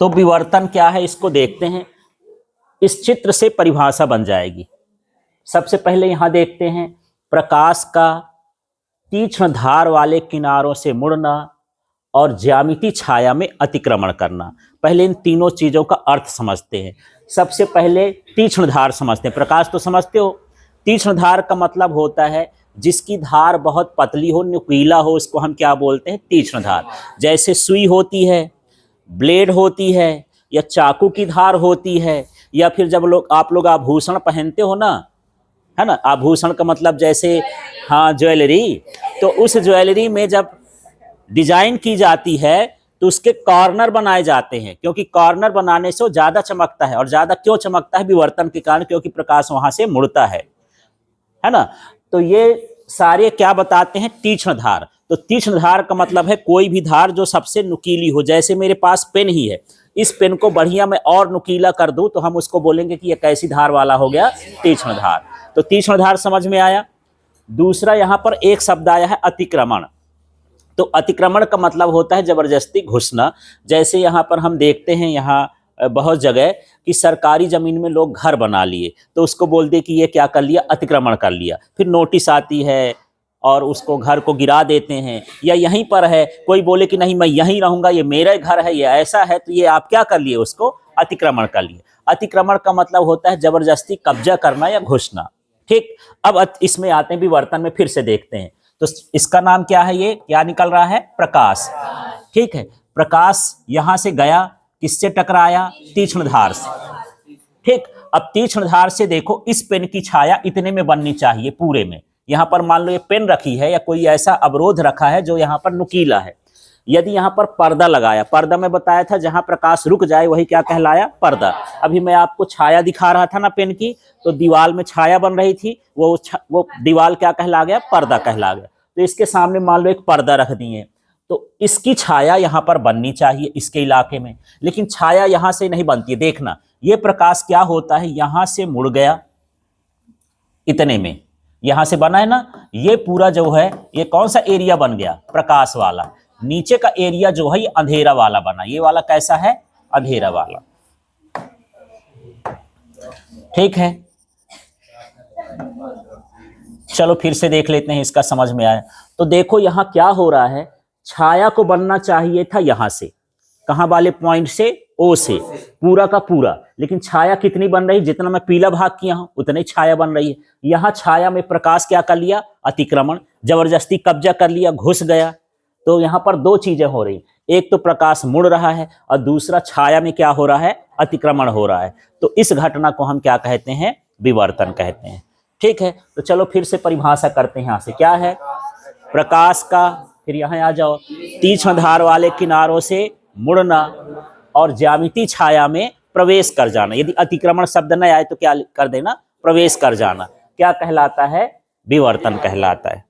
तो विवर्तन क्या है इसको देखते हैं। इस चित्र से परिभाषा बन जाएगी। सबसे पहले यहां देखते हैं, प्रकाश का तीक्ष्ण धार वाले किनारों से मुड़ना और ज्यामिति छाया में अतिक्रमण करना। पहले इन तीनों चीजों का अर्थ समझते हैं। सबसे पहले तीक्ष्ण धार समझते हैं। प्रकाश तो समझते हो, तीक्ष्ण धार का मतलब होता है जिसकी धार बहुत पतली हो, नुकीला हो, इसको हम क्या बोलते हैं? तीक्ष्ण धार। जैसे सुई होती है, ब्लेड होती है, या चाकू की धार होती है, या फिर जब आप लोग आभूषण पहनते हो ना, है ना, आभूषण का मतलब जैसे हाँ ज्वेलरी, तो उस ज्वेलरी में जब डिजाइन की जाती है तो उसके कॉर्नर बनाए जाते हैं, क्योंकि कॉर्नर बनाने से वो ज्यादा चमकता है। और ज्यादा क्यों चमकता है? विवर्तन के कारण, क्योंकि प्रकाश वहां से मुड़ता है ना। तो ये सारे क्या बताते हैं? तीक्ष्ण धार। तो तीक्ष्ण धार का मतलब है कोई भी धार जो सबसे नुकीली हो। जैसे मेरे पास पेन ही है, इस पेन को बढ़िया मैं और नुकीला कर दूं तो हम उसको बोलेंगे कि ये कैसी धार वाला हो गया? तीक्ष्ण धार। तो तीक्ष्ण धार समझ में आया। दूसरा यहां पर एक शब्द आया है अतिक्रमण। तो अतिक्रमण का मतलब होता है जबरदस्ती घुसना। जैसे यहाँ पर हम देखते हैं, यहाँ बहुत जगह कि सरकारी जमीन में लोग घर बना लिए, तो उसको बोलते कि ये क्या कर लिया? अतिक्रमण कर लिया। फिर नोटिस आती है और उसको घर को गिरा देते हैं। या यहीं पर है, कोई बोले कि नहीं मैं यहीं रहूंगा, ये मेरा घर है, ये ऐसा है, तो ये आप क्या कर लिए? उसको अतिक्रमण कर लिए। अतिक्रमण का मतलब होता है जबरदस्ती कब्जा करना या घुसना। ठीक, अब इसमें आते हैं विवर्तन में, फिर से देखते हैं। तो इसका नाम क्या है? ये क्या निकल रहा है? प्रकाश। ठीक है, प्रकाश यहां से गया, किससे टकराया? तीक्ष्ण धार से। ठीक, अब तीक्ष्ण धार से देखो, इस पेन की छाया इतने में बननी चाहिए पूरे में। यहां पर मान लो ये पेन रखी है या कोई ऐसा अवरोध रखा है जो यहां पर नुकीला है। यदि यहां पर पर्दा लगाया, पर्दा में बताया था जहां प्रकाश रुक जाए वही क्या कहलाया? पर्दा। अभी मैं आपको छाया दिखा रहा था ना पेन की, तो दीवार में छाया बन रही थी, वो दीवार क्या कहला गया? पर्दा कहला गया। तो इसके सामने मान लो एक पर्दा रख दिए, तो इसकी छाया यहां पर बननी चाहिए इसके इलाके में, लेकिन छाया यहां से नहीं बनती है। देखना, ये प्रकाश क्या होता है? यहां से मुड़ गया इतने में, यहां से बना है ना, ये पूरा जो है ये कौन सा एरिया बन गया? प्रकाश वाला। नीचे का एरिया जो है ये अंधेरा वाला बना। ये वाला कैसा है? अंधेरा वाला। ठीक है, चलो फिर से देख लेते हैं, इसका समझ में आया। तो देखो यहां क्या हो रहा है, छाया को बनना चाहिए था यहां से, कहां वाले पॉइंट से? ओ से, पूरा का पूरा। लेकिन छाया कितनी बन रही? जितना मैं पीला भाग किया हूं उतनी छाया बन रही है। यहां छाया में प्रकाश क्या कर लिया? अतिक्रमण, जबरदस्ती कब्जा कर लिया, घुस गया। तो यहां पर दो चीजें हो रही, एक तो प्रकाश मुड़ रहा है और दूसरा छाया में क्या हो रहा है? अतिक्रमण हो रहा है। तो इस घटना को हम क्या कहते हैं? विवर्तन कहते हैं। ठीक है, तो चलो फिर से परिभाषा करते हैं। यहां से क्या है? प्रकाश का, फिर यहां आ जाओ, तीक्ष्ण धार वाले किनारों से मुड़ना और ज्यामिति छाया में प्रवेश कर जाना। यदि अतिक्रमण शब्द न आए तो क्या कर देना? प्रवेश कर जाना। क्या कहलाता है? विवर्तन कहलाता है।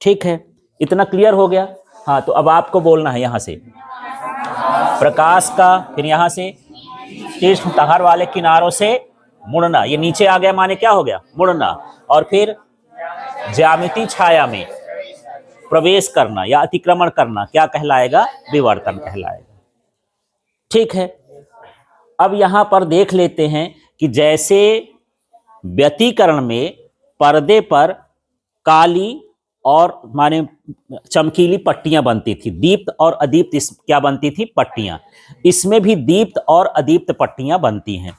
ठीक है, इतना क्लियर हो गया? हाँ, तो अब आपको बोलना है यहां से प्रकाश का, फिर यहां से तीक्ष्ण धार वाले किनारों से मुड़ना, ये नीचे आ गया माने क्या हो गया? मुड़ना। और फिर ज्यामिति छाया में प्रवेश करना या अतिक्रमण करना क्या कहलाएगा? विवर्तन कहलाएगा। ठीक है, अब यहां पर देख लेते हैं कि जैसे व्यतिकरण में पर्दे पर काली और माने चमकीली पट्टियां बनती थी, दीप्त और अदीप्त क्या बनती थी? पट्टियां। इसमें भी दीप्त और अदीप्त पट्टियां बनती हैं।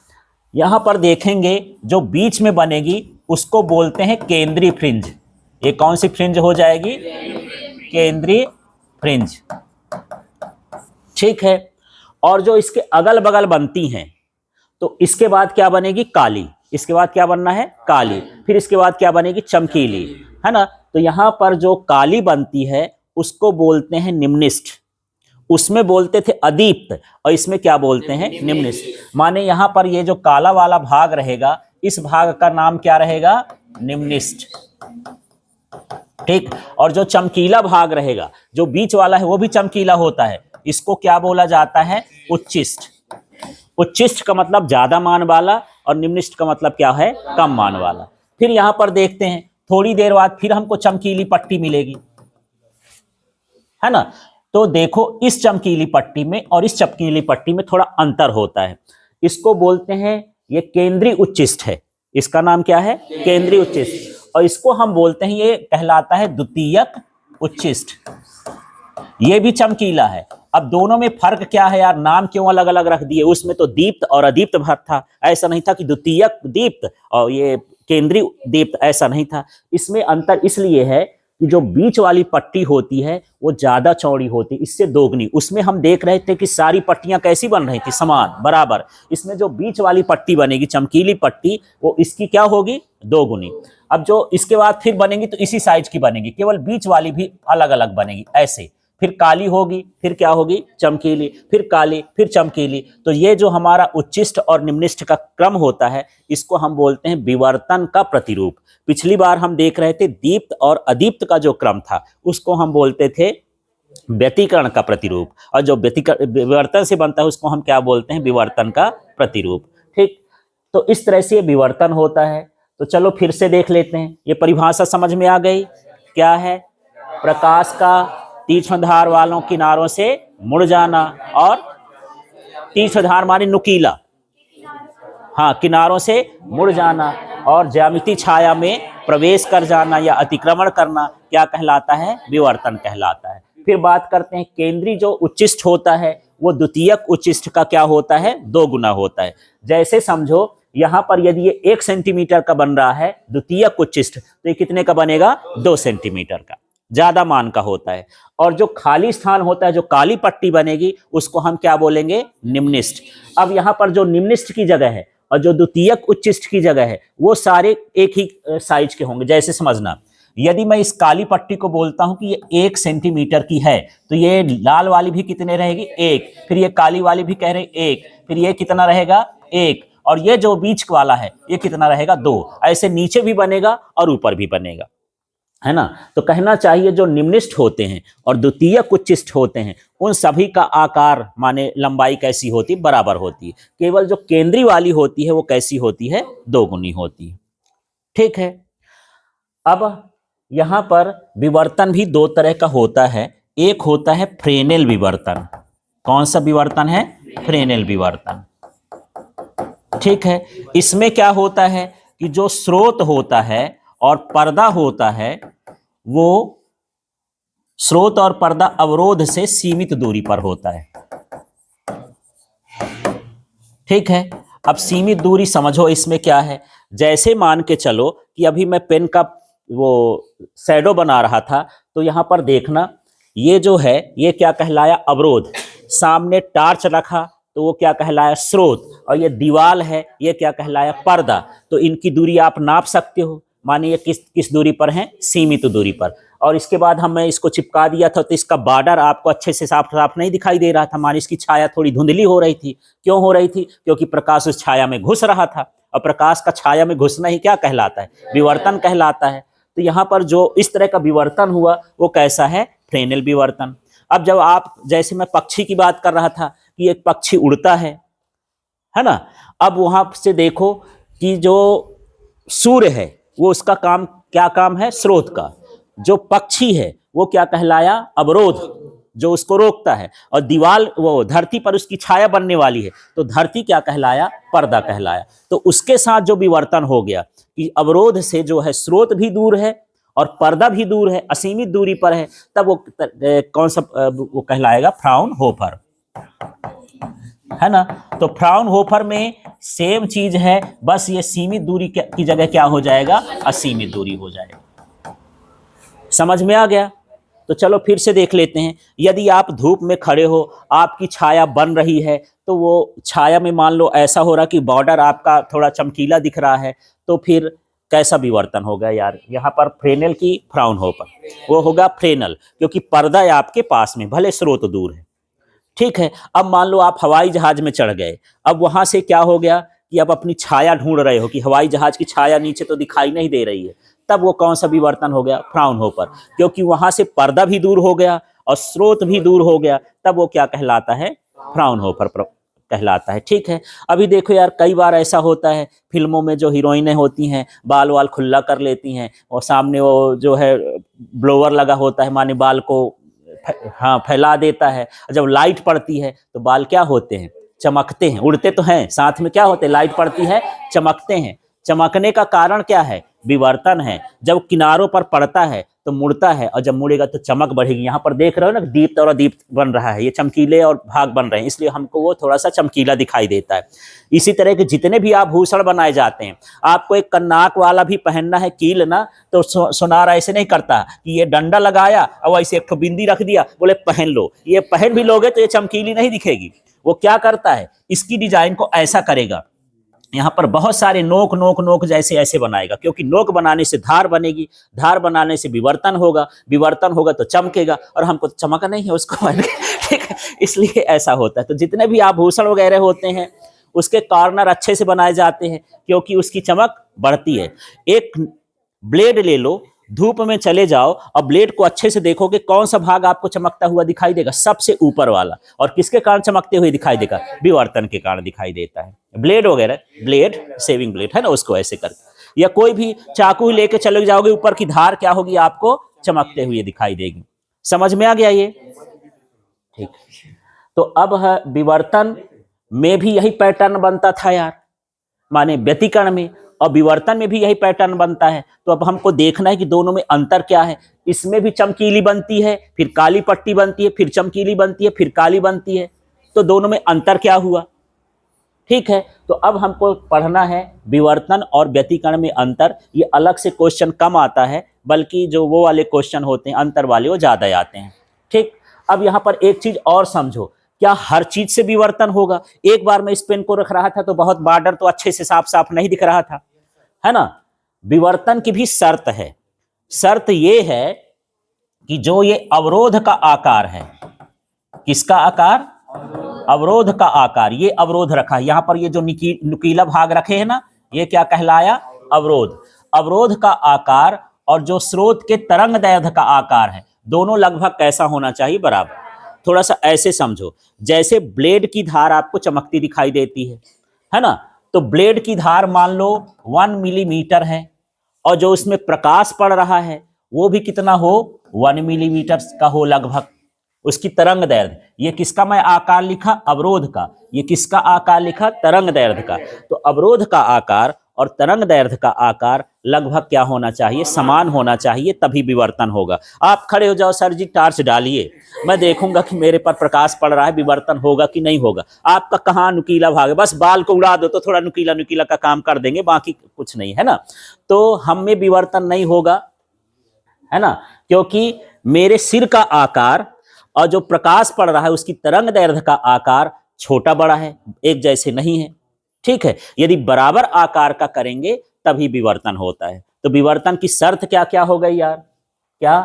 यहां पर देखेंगे जो बीच में बनेगी उसको बोलते हैं केंद्रीय फ्रिंज। ये कौन सी फ्रिंज हो जाएगी? केंद्रीय फ्रिंज। ठीक है, और जो इसके अगल बगल बनती हैं, तो इसके बाद क्या बनेगी? काली। इसके बाद क्या बनना है? काली। फिर इसके बाद क्या बनेगी? चमकीली, है ना। तो यहां पर जो काली बनती है उसको बोलते हैं निम्निष्ठ। उसमें बोलते थे अदीप्त, और इसमें क्या बोलते हैं? निम्निष्ठ। माने यहां पर ये जो काला वाला भाग रहेगा, इस भाग का नाम क्या रहेगा? निम्निष्ठ। ठीक, और जो चमकीला भाग रहेगा, जो बीच वाला है वो भी चमकीला होता है, इसको क्या बोला जाता है? उच्चिष्ठ। उच्चिष्ठ का मतलब ज्यादा मान वाला और निम्निष्ठ का मतलब क्या है? कम मान वाला। फिर यहां पर देखते हैं, थोड़ी देर बाद फिर हमको चमकीली पट्टी मिलेगी। है ना। तो देखो इस चमकीली पट्टी में और इस चमकीली पट्टी में थोड़ा अंतर होता है। इसको बोलते हैं, ये केंद्रीय उच्चिष्ट है। इसका नाम क्या है? केंद्रीय उच्चिष्ट। और इसको हम बोलते हैं, ये कहलाता है द्वितीयक उच्चिष्ट। ये भी चमकीला है। अब दोनों में फर्क क्या है यार, नाम क्यों अलग अलग रख दिए? उसमें तो दीप्त और अदीप्त भाग था, ऐसा नहीं था कि द्वितीयक दीप्त और ये केंद्रीय दीप्त, ऐसा नहीं था। इसमें अंतर इसलिए है कि जो बीच वाली पट्टी होती है वो ज्यादा चौड़ी होती, इससे दोगुनी। उसमें हम देख रहे थे कि सारी पट्टियां कैसी बन रही थी, समान बराबर। इसमें जो बीच वाली पट्टी बनेगी, चमकीली पट्टी, वो इसकी क्या होगी? दोगुनी। अब जो इसके बाद फिर बनेगी तो इसी साइज की बनेगी, केवल बीच वाली भी अलग अलग बनेगी ऐसे। फिर काली होगी, फिर क्या होगी? चमकीली, फिर काली, फिर चमकीली। तो ये जो हमारा उच्चिष्ट और निम्निष्ठ का क्रम होता है, इसको हम बोलते हैं विवर्तन का प्रतिरूप। पिछली बार हम देख रहे थे दीप्त और अदीप्त का जो क्रम था, उसको हम बोलते थे व्यतिकरण का प्रतिरूप। और जो विवर्तन से बनता है उसको हम क्या बोलते हैं? विवर्तन का प्रतिरूप। ठीक, तो इस तरह से विवर्तन होता है। तो चलो फिर से देख लेते हैं। ये परिभाषा समझ में आ गई? क्या है? प्रकाश का तीक्ष्ण धार वालों किनारों से मुड़ जाना, और तीक्ष्ण धार माने नुकीला, हाँ, किनारों से मुड़ जाना, और ज्यामिति छाया में प्रवेश कर जाना या अतिक्रमण करना क्या कहलाता है? विवर्तन कहलाता है। फिर बात करते हैं केंद्रीय जो उच्चिष्ट होता है वो द्वितीयक उच्चिष्ट का क्या होता है? 2 गुना होता है। जैसे समझो यहां पर यदि ये 1 सेंटीमीटर का बन रहा है द्वितीयक उच्चिष्ट, तो ये कितने का बनेगा? 2 सेंटीमीटर का, ज्यादा मान का होता है। और जो खाली स्थान होता है, जो काली पट्टी बनेगी, उसको हम क्या बोलेंगे? निम्निष्ठ। अब यहाँ पर जो निम्निष्ठ की जगह है और जो द्वितीयक उच्चिष्ट की जगह है, वो सारे एक ही साइज के होंगे। जैसे समझना, यदि मैं इस काली पट्टी को बोलता हूं कि ये 1 सेंटीमीटर की है, तो ये लाल वाली भी कितने रहेगी? 1। फिर ये काली वाली भी कह रहे 1, फिर ये कितना रहेगा? 1। और ये जो बीच वाला है ये कितना रहेगा? 2। ऐसे नीचे भी बनेगा और ऊपर भी बनेगा, है ना। तो कहना चाहिए जो निम्निष्ठ होते हैं और द्वितीयक उच्चिष्ट होते हैं, उन सभी का आकार माने लंबाई कैसी होती? बराबर होती है। केवल जो केंद्रीय वाली होती है वो कैसी होती है? 2 गुनी होती है। ठीक है। अब यहां पर विवर्तन भी 2 तरह का होता है। एक होता है फ्रेनेल विवर्तन। कौन सा विवर्तन है? फ्रेनेल विवर्तन। ठीक है। इसमें क्या होता है कि जो स्रोत होता है और पर्दा होता है, वो स्रोत और पर्दा अवरोध से सीमित दूरी पर होता है। ठीक है। अब सीमित दूरी समझो इसमें क्या है। जैसे मान के चलो कि अभी मैं पेन का वो शैडो बना रहा था, तो यहां पर देखना, ये जो है ये क्या कहलाया? अवरोध। सामने टार्च रखा तो वो क्या कहलाया? स्रोत। और ये दीवाल है, ये क्या कहलाया? पर्दा। तो इनकी दूरी आप नाप सकते हो। मानिए किस दूरी पर हैं? सीमित दूरी पर। और इसके बाद हमने इसको चिपका दिया था, तो इसका बॉर्डर आपको अच्छे से साफ साफ नहीं दिखाई दे रहा था, मानिए इसकी छाया थोड़ी धुंधली हो रही थी। क्यों हो रही थी? क्योंकि प्रकाश उस छाया में घुस रहा था, और प्रकाश का छाया में घुसना ही क्या कहलाता है? विवर्तन कहलाता है। तो यहाँ पर जो इस तरह का विवर्तन हुआ वो कैसा है? फ्रेनेल विवर्तन। अब जब आप, जैसे मैं पक्षी की बात कर रहा था कि एक पक्षी उड़ता है ना। अब वहां से देखो कि जो सूर्य है वो उसका काम क्या? काम है स्रोत का। जो पक्षी है वो क्या कहलाया? अवरोध, जो उसको रोकता है। और दीवाल, वो धरती पर उसकी छाया बनने वाली है, तो धरती क्या कहलाया? पर्दा कहलाया। तो उसके साथ जो विवर्तन हो गया कि अवरोध से जो है स्रोत भी दूर है और पर्दा भी दूर है, असीमित दूरी पर है, तब वो कौन सा वो कहलाएगा? फ्राउनहोफर, है ना। तो फ्राउनहोफर में सेम चीज है, बस ये सीमित दूरी की जगह क्या हो जाएगा? असीमित दूरी हो जाएगा। समझ में आ गया? तो चलो फिर से देख लेते हैं। यदि आप धूप में खड़े हो, आपकी छाया बन रही है, तो वो छाया में मान लो ऐसा हो रहा कि बॉर्डर आपका थोड़ा चमकीला दिख रहा है, तो फिर कैसा विवर्तन होगा यार? यहाँ पर फ्रेनेल की फ्राउनहोफर, वो होगा फ्रेनेल, क्योंकि पर्दा है आपके पास में, भले स्रोत दूर है। ठीक है। अब मान लो आप हवाई जहाज में चढ़ गए। अब वहां से क्या हो गया कि अब अपनी छाया ढूंढ रहे हो कि हवाई जहाज की छाया नीचे तो दिखाई नहीं दे रही है, तब वो कौन सा विवर्तन हो गया? फ्राउनहोफर। क्योंकि वहां से पर्दा भी दूर हो गया और स्रोत भी दूर हो गया, तब वो क्या कहलाता है? फ्राउनहोफर कहलाता है। ठीक है। अभी देखो यार, कई बार ऐसा होता है फिल्मों में, जो हीरोइनें होती हैं बाल वाल खुल्ला कर लेती हैं और सामने वो जो है ब्लोअर लगा होता है, माने बाल को हाँ फैला देता है। जब लाइट पड़ती है तो बाल क्या होते हैं, चमकते हैं, उड़ते तो हैं, साथ में क्या होते हैं, लाइट पड़ती है चमकते हैं। चमकने का कारण क्या है, विवर्तन है। जब किनारों पर पड़ता है तो मुड़ता है, और जब मुड़ेगा तो चमक बढ़ेगी। यहाँ पर देख रहे हो ना, दीप्त और अदीप्त बन रहा है, ये चमकीले और भाग बन रहे हैं, इसलिए हमको वो थोड़ा सा चमकीला दिखाई देता है। इसी तरह के जितने भी आभूषण बनाए जाते हैं, आपको एक कन्नाक वाला भी पहनना है कील ना, तो सोनार ऐसे नहीं करता कि ये डंडा लगाया और ऐसे एक बिंदी रख दिया, बोले पहन लो। ये पहन भी लोगे तो ये चमकीली नहीं दिखेगी। वो क्या करता है, इसकी डिजाइन को ऐसा करेगा, यहाँ पर बहुत सारे नोक नोक नोक जैसे ऐसे बनाएगा, क्योंकि नोक बनाने से धार बनेगी, धार बनाने से विवर्तन होगा, विवर्तन होगा तो चमकेगा, और हमको तो चमक नहीं है उसको ठीक है, इसलिए ऐसा होता है। तो जितने भी आभूषण वगैरह होते हैं उसके कॉर्नर अच्छे से बनाए जाते हैं, क्योंकि उसकी चमक बढ़ती है। एक ब्लेड ले लो, धूप में चले जाओ और ब्लेड को अच्छे से देखोगे, कौन सा भाग आपको चमकता हुआ दिखाई देगा, सबसे ऊपर वाला। और किसके कारण चमकते हुए दिखाई देगा, विवर्तन के कारण दिखाई देता है। ब्लेड वगैरह, ब्लेड सेविंग ब्लेड है ना, उसको ऐसे करके, या कोई भी चाकू लेके चले जाओगे, ऊपर की धार क्या होगी, आपको चमकते हुए दिखाई देगी। समझ में आ गया ये, ठीक। तो अब है विवर्तन में भी यही पैटर्न बनता था यार, माने व्यतिकरण में, और विवर्तन में भी यही पैटर्न बनता है। तो अब हमको देखना है कि दोनों में अंतर क्या है। इसमें भी चमकीली बनती है, फिर काली पट्टी बनती है, फिर चमकीली बनती है, फिर काली बनती है। तो दोनों में अंतर क्या हुआ, ठीक है। तो अब हमको पढ़ना है विवर्तन और व्यतिकरण में अंतर। ये अलग से क्वेश्चन कम आता है, बल्कि जो वो वाले क्वेश्चन होते हैं अंतर वाले, वो ज्यादा आते हैं, ठीक। अब यहाँ पर एक चीज और समझो, क्या हर चीज से विवर्तन होगा। एक बार मैं इस पेन को रख रहा था तो बहुत बॉर्डर तो अच्छे से साफ साफ नहीं दिख रहा था, है ना। विवर्तन की भी शर्त है। शर्त ये है कि जो ये अवरोध का आकार है, किसका आकार, अवरोध का आकार, ये अवरोध रखा है यहाँ पर, ये जो नुकीला भाग रखे हैं ना, ये क्या कहलाया, अवरोध। अवरोध का आकार और जो स्रोत के तरंग दैर्घ्य का आकार है, दोनों लगभग कैसा होना चाहिए, बराबर। थोड़ा सा ऐसे समझो, जैसे ब्लेड की धार आपको चमकती दिखाई देती है ना, तो ब्लेड की धार मान लो 1 मिलीमीटर है, और जो उसमें प्रकाश पड़ रहा है वो भी कितना हो, 1 मिलीमीटर का हो लगभग, उसकी तरंग दैर्घ्य। ये किसका मैं आकार लिखा, अवरोध का। ये किसका आकार लिखा, तरंग दैर्घ्य का। तो अवरोध का आकार और तरंग दैर्घ्य का आकार लगभग क्या होना चाहिए, समान होना चाहिए, तभी विवर्तन होगा। आप खड़े हो जाओ, सर जी टॉर्च डालिए, मैं देखूंगा कि मेरे पर प्रकाश पड़ रहा है, विवर्तन होगा कि नहीं होगा। आपका कहाँ नुकीला भाग है, बस बाल को उड़ा दो तो थोड़ा नुकीला नुकीला का काम कर देंगे, बाकी कुछ नहीं, है ना। तो हम में विवर्तन नहीं होगा, है ना, क्योंकि मेरे सिर का आकार और जो प्रकाश पड़ रहा है उसकी तरंग दैर्घ्य का आकार छोटा बड़ा है, एक जैसे नहीं है, ठीक है। यदि बराबर आकार का करेंगे तभी विवर्तन होता है। तो विवर्तन की शर्त क्या क्या हो गई यार, क्या,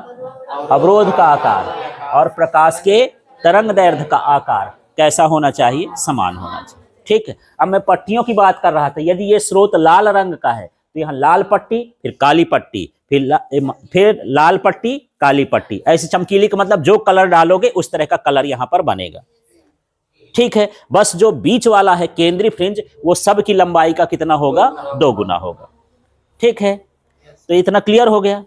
अवरोध का आकार और प्रकाश के तरंग दैर्घ्य का आकार कैसा होना चाहिए, समान होना चाहिए, ठीक है। अब मैं पट्टियों की बात कर रहा था, यदि ये स्रोत लाल रंग का है तो यहाँ लाल पट्टी, फिर काली पट्टी, फिर लाल पट्टी, काली पट्टी, ऐसे चमकीली का मतलब जो कलर डालोगे उस तरह का कलर यहाँ पर बनेगा, ठीक है। बस जो बीच वाला है केंद्रीय फ्रिंज, वो सब की लंबाई का कितना होगा, 2 गुना होगा, ठीक है। तो इतना क्लियर हो गया।